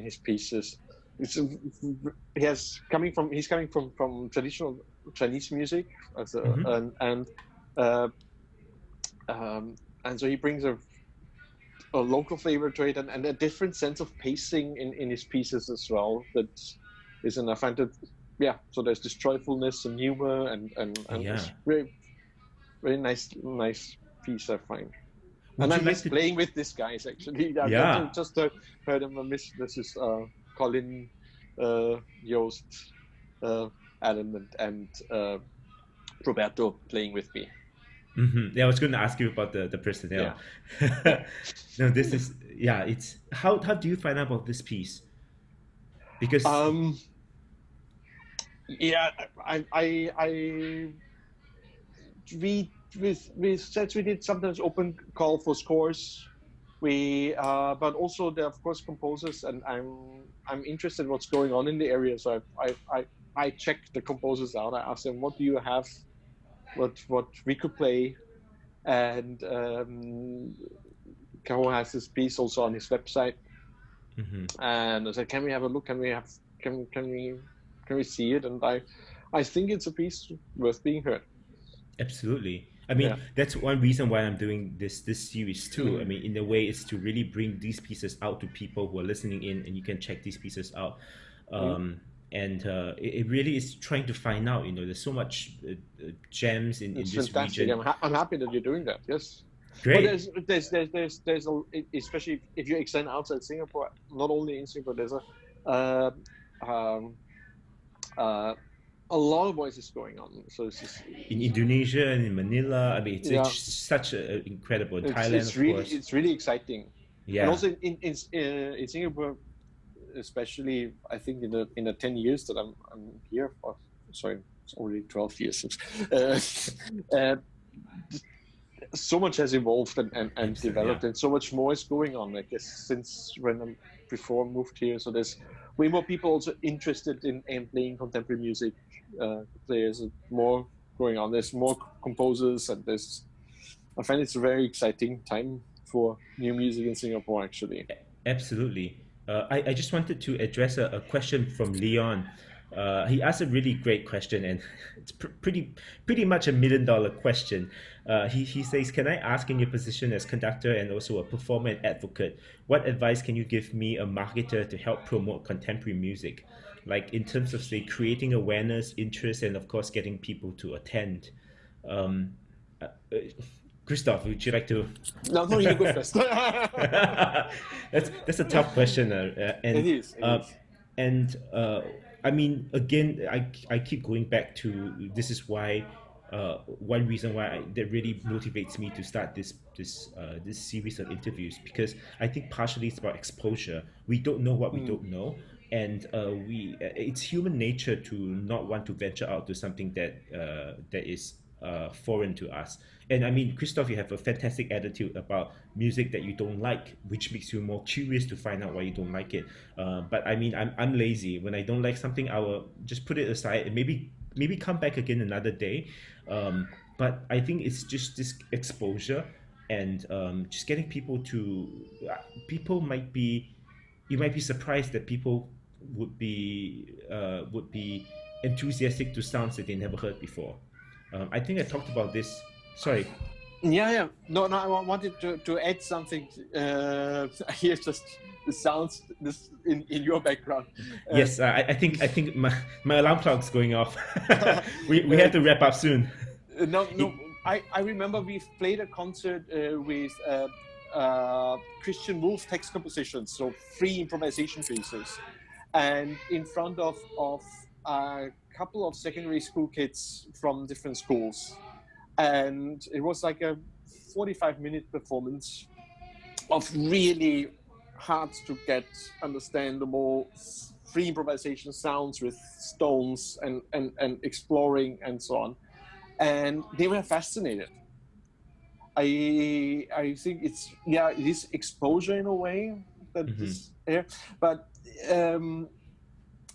Speaker 2: his pieces. He's coming from traditional Chinese music,
Speaker 1: Mm-hmm.
Speaker 2: uh, and so he brings a local flavor to it, and a different sense of pacing in his pieces as well. That is, and I find that, yeah. So there's this joyfulness and humor, and
Speaker 1: Yeah.
Speaker 2: it's very nice piece, I find.
Speaker 1: Would
Speaker 2: And I
Speaker 1: you like
Speaker 2: miss
Speaker 1: to?
Speaker 2: playing with these guys actually. I
Speaker 1: Yeah.
Speaker 2: just heard them. I miss this is Colin, Joost, Alan, and Roberto playing with me.
Speaker 1: Mm-hmm. Yeah, I was going to ask you about the personnel.
Speaker 2: Yeah, yeah.
Speaker 1: No, this is yeah. It's how do you find out about this piece? Because
Speaker 2: Um, yeah, I we said we did sometimes open call for scores. But also there are, of course, composers, and I'm interested in what's going on in the area. So I check the composers out. I ask them, what do you have, what we could play, and Yii Kah Hoe has this piece also on his website,
Speaker 1: mhm.
Speaker 2: and I said, can we have a look? Can we see it? And I think it's a piece worth being heard.
Speaker 1: Absolutely. I mean,
Speaker 2: Yeah.
Speaker 1: that's one reason why I'm doing this series too. I mean, in a way, it's to really bring these pieces out to people who are listening in, and you can check these pieces out. And it really is trying to find out. There's so much gems in
Speaker 2: It's
Speaker 1: this
Speaker 2: fantastic.
Speaker 1: region.
Speaker 2: I'm happy that you're doing that. Yes.
Speaker 1: Great.
Speaker 2: But there's a, especially if you extend outside Singapore, not only in Singapore, there's a lot of voices going on. So it's just,
Speaker 1: In Indonesia and in Manila, I mean, it's
Speaker 2: Yeah.
Speaker 1: such an incredible. Thailand, of course.
Speaker 2: It's really exciting.
Speaker 1: Yeah.
Speaker 2: And also in Singapore, especially, I think in the 10 years that I'm here, sorry, it's already 12 years. So much has evolved and developed, and so much more is going on, I guess, since when I before moved here. So there's way more people also interested in playing contemporary music. There's more going on. There's more composers, and I find it's a very exciting time for new music in Singapore, actually.
Speaker 1: Absolutely. I just wanted to address a question from Leon. He asked a really great question, and it's pretty much $1 million question. He says, "Can I ask, in your position as conductor and also a performer and advocate, what advice can you give me, a marketer, to help promote contemporary music, like in terms of, say, creating awareness, interest, and of course getting people to attend?" Christoph, would you like to?
Speaker 2: No, you go first.
Speaker 1: That's a tough question, and
Speaker 2: It is.
Speaker 1: And I mean, again, I keep going back to, this is why one reason why that really motivates me to start this series of interviews, because I think partially it's about exposure. We don't know what we don't know, and it's human nature to not want to venture out to something that is foreign to us. And I mean, Christoph, you have a fantastic attitude about music that you don't like, which makes you more curious to find out why you don't like it. But I mean, I'm lazy. When I don't like something, I will just put it aside and maybe come back again another day. But I think it's just this exposure and just getting people to. People might be. You might be surprised that people would be enthusiastic to sounds that they never heard before. I think I talked about this. Sorry.
Speaker 2: Yeah. No, I wanted to add something. I hear just the sounds in your background.
Speaker 1: Yes, I think my alarm clock's going off. we have to wrap up soon.
Speaker 2: No. I remember we've played a concert with Christian Wolff text compositions, so free improvisation pieces, and in front of a couple of secondary school kids from different schools. And it was like a 45-minute performance of really hard to get understandable free improvisation sounds with stones and exploring and so on. And they were fascinated. I think it is exposure in a way that is there, but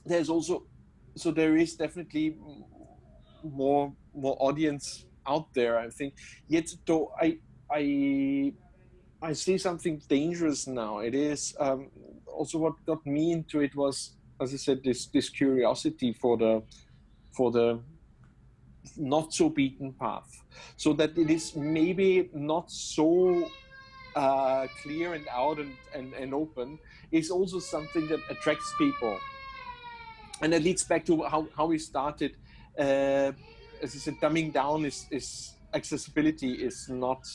Speaker 2: there's also, so there is definitely more audience out there, I think. Yet though I see something dangerous now. It is also what got me into it was, as I said, this curiosity for the not so beaten path, so that it is maybe not so clear and out and open, is also something that attracts people. And that leads back to how we started. As I said, dumbing down is accessibility is not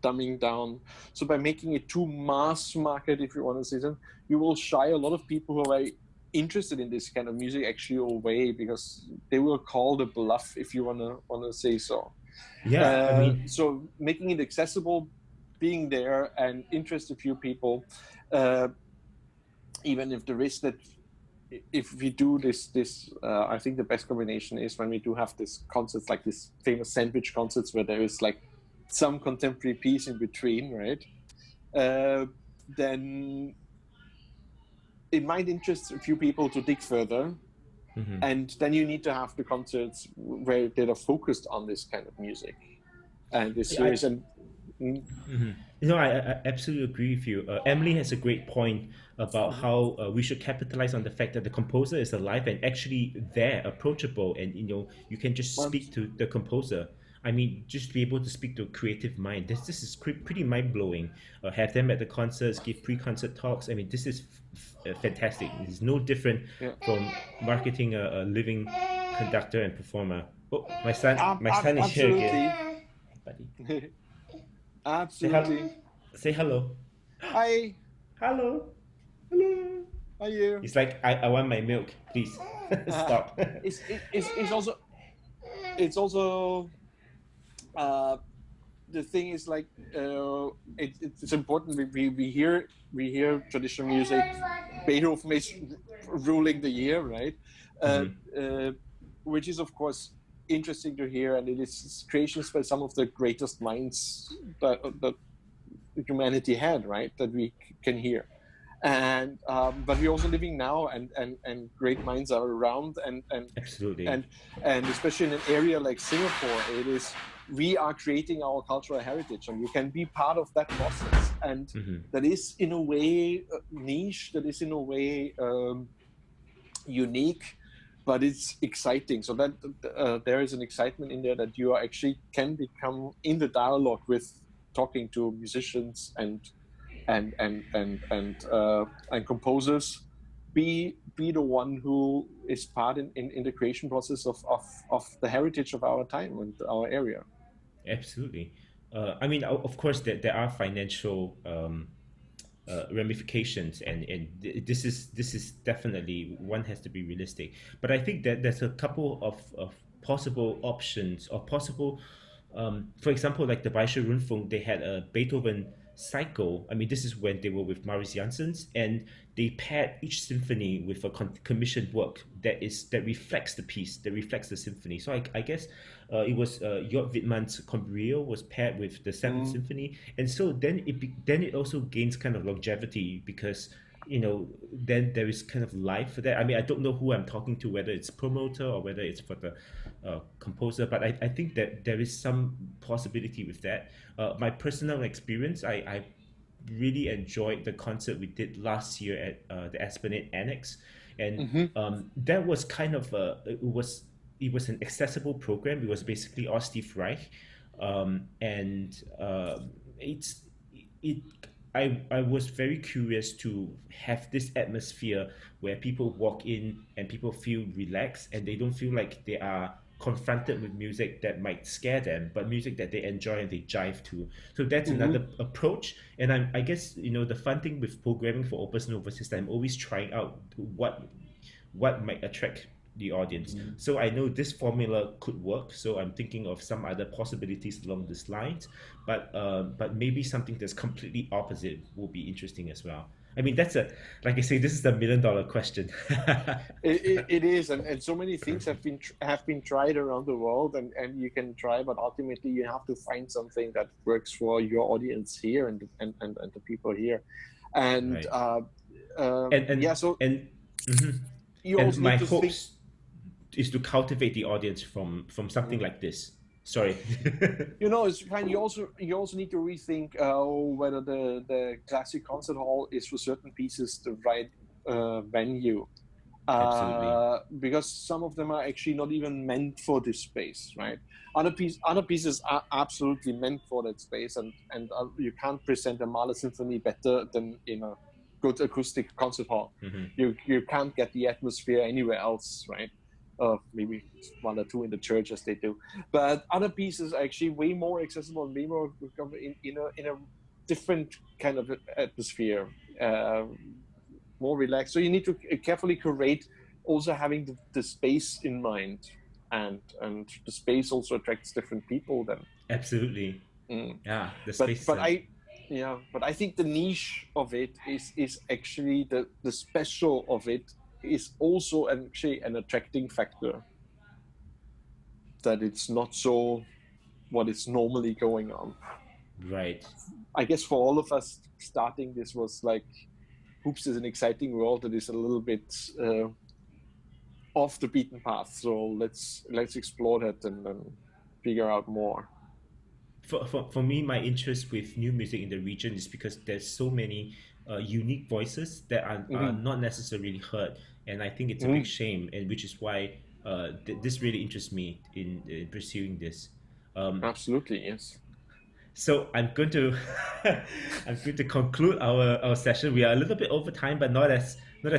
Speaker 2: dumbing down. So by making it too mass market, if you want to say so, you will shy a lot of people who are interested in this kind of music actually away, because they will call the bluff, if you want to say so.
Speaker 1: Yeah, I mean,
Speaker 2: so making it accessible, being there and interest a few people, even if the risk that if we do this, I think the best combination is when we do have this concerts, like this famous sandwich concerts, where there is like some contemporary piece in between, right? Then it might interest a few people to dig further. And then you need to have the concerts where they are focused on this kind of music and this series.
Speaker 1: I absolutely agree with you. Emily has a great point about how we should capitalize on the fact that the composer is alive and actually there, approachable, and you can just speak to the composer. I mean, just be able to speak to a creative mind. This is pretty mind blowing. Have them at the concerts, give pre-concert talks. I mean, this is fantastic. It's no different
Speaker 2: Yeah.
Speaker 1: from marketing a living conductor and performer. Oh, my son is here
Speaker 2: Absolutely.
Speaker 1: again. Buddy,
Speaker 2: Absolutely.
Speaker 1: say hello.
Speaker 2: Hi.
Speaker 1: Hello. Hello.
Speaker 2: How are you?
Speaker 1: It's like I want my milk, please. Stop.
Speaker 2: It's also the thing is like it's important. We hear traditional music. Beethoven is ruling the year, right? Which is of course interesting to hear, and it is creations by some of the greatest minds that humanity had, right? That we can hear. And but we're also living now, and great minds are around, and
Speaker 1: Absolutely.
Speaker 2: and especially in an area like Singapore, we are creating our cultural heritage, and you can be part of that process. And that is in a way niche, that is in a way unique, but it's exciting. So that there is an excitement in there that you actually can become in the dialogue with talking to musicians and composers, be the one who is part in the creation process of the heritage of our time and our area.
Speaker 1: Absolutely. I mean, of course, there are financial ramifications, and this is definitely, one has to be realistic. But I think that there's a couple of possible options, or possible, for example, like the Bayerische Rundfunk, they had a Beethoven cycle. I mean, this is when they were with Maurice Janssens, and they paired each symphony with a commissioned work that reflects the piece, that reflects the symphony. So I guess it was Jörg Wittmann's Combrio was paired with the Seventh Symphony, and so then it also gains kind of longevity, because then there is kind of life for that. I mean, I don't know who I'm talking to, whether it's promoter or whether it's for the composer, but I think that there is some possibility with that. My personal experience, I really enjoyed the concert we did last year at the Esplanade Annex, and that was kind of it was an accessible program. It was basically all Steve Reich, and I was very curious to have this atmosphere where people walk in and people feel relaxed, and they don't feel like they are confronted with music that might scare them, but music that they enjoy and they jive to. So that's another approach. And I guess the fun thing with programming for Opus Novus is that I'm always trying out what might attract the audience. So I know this formula could work, so I'm thinking of some other possibilities along these lines, but maybe something that's completely opposite will be interesting as well. I mean, like I say, this is the $1 million question.
Speaker 2: It is, and so many things have been tried around the world, and you can try, but ultimately you have to find something that works for your audience here and the people here, and
Speaker 1: right.
Speaker 2: yeah. So you
Speaker 1: and
Speaker 2: also
Speaker 1: my
Speaker 2: need to
Speaker 1: hopes is to cultivate the audience from something like this. Sorry.
Speaker 2: It's fine. You also need to rethink whether the classic concert hall is for certain pieces the right venue.
Speaker 1: Absolutely.
Speaker 2: Because some of them are actually not even meant for this space, right? Other pieces are absolutely meant for that space, and you can't present a Mahler symphony better than in a good acoustic concert hall. You can't get the atmosphere anywhere else, right? Maybe one or two in the church as they do, but other pieces are actually way more accessible and way more in a different kind of atmosphere, more relaxed. So you need to carefully curate, also having the space in mind, and the space also attracts different people then.
Speaker 1: Absolutely. Yeah, the space.
Speaker 2: But I think the niche of it is actually the special of it is also actually an attracting factor, that it's not so what is normally going on.
Speaker 1: Right.
Speaker 2: I guess for all of us, starting this was like, hoops is an exciting world that is a little bit off the beaten path. So let's explore that and figure out more.
Speaker 1: For me, my interest with new music in the region is because there's so many unique voices that are not necessarily heard, and I think it's a big shame, and which is why this really interests me in pursuing this.
Speaker 2: Absolutely, yes.
Speaker 1: So I'm going to I'm going to conclude our session. We are a little bit over time, but not as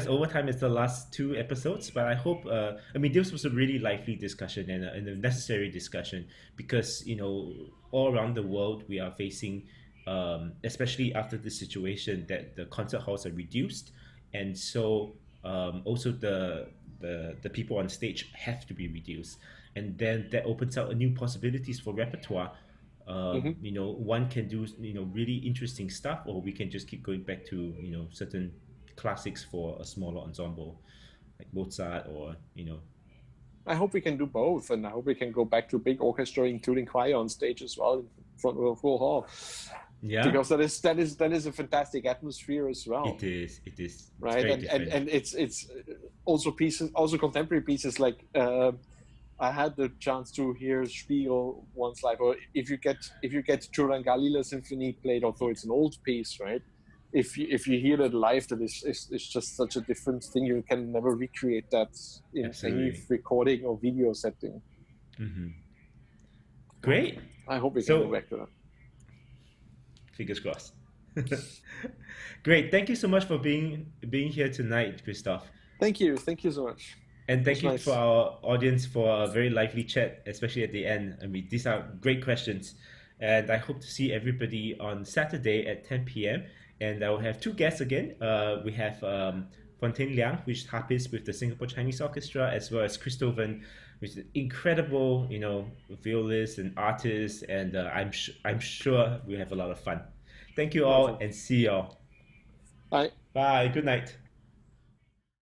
Speaker 1: over time as the last two episodes. But I hope I mean this was a really lively discussion and a necessary discussion because all around the world we are facing, especially after this situation, that the concert halls are reduced, and so also the people on stage have to be reduced, and then that opens up new possibilities for repertoire.
Speaker 2: Hmm.
Speaker 1: One can do really interesting stuff, or we can just keep going back to certain classics for a smaller ensemble, like Mozart, or
Speaker 2: I hope we can do both, and I hope we can go back to big orchestra, including choir on stage as well in front of a full hall,
Speaker 1: yeah,
Speaker 2: because that is a fantastic atmosphere as well,
Speaker 1: it is it's
Speaker 2: right?
Speaker 1: very
Speaker 2: And
Speaker 1: different.
Speaker 2: it's also pieces, also contemporary pieces like. I had the chance to hear Spiegel once live, or if you get Galila Symphony played, although it's an old piece, right? If you hear that live, that is just such a different thing. You can never recreate that in any
Speaker 1: Absolutely.
Speaker 2: recording or video setting. Yeah.
Speaker 1: Great.
Speaker 2: I hope we can go
Speaker 1: So
Speaker 2: back to that.
Speaker 1: fingers crossed. Great. Thank you so much for being here tonight, Christoph.
Speaker 2: Thank you so much.
Speaker 1: And
Speaker 2: It
Speaker 1: thank
Speaker 2: was
Speaker 1: you for
Speaker 2: nice.
Speaker 1: our audience for a very lively chat, especially at the end. I mean, these are great questions. And I hope to see everybody on Saturday at 10 p.m. And I will have two guests again. We have Fontaine Liang, which is harpist with the Singapore Chinese Orchestra, as well as Christoven, which is an incredible, violist and artist. And I'm sure we'll have a lot of fun. Thank you all,
Speaker 2: Wonderful.
Speaker 1: and see you all.
Speaker 2: Bye.
Speaker 1: Bye. Good night.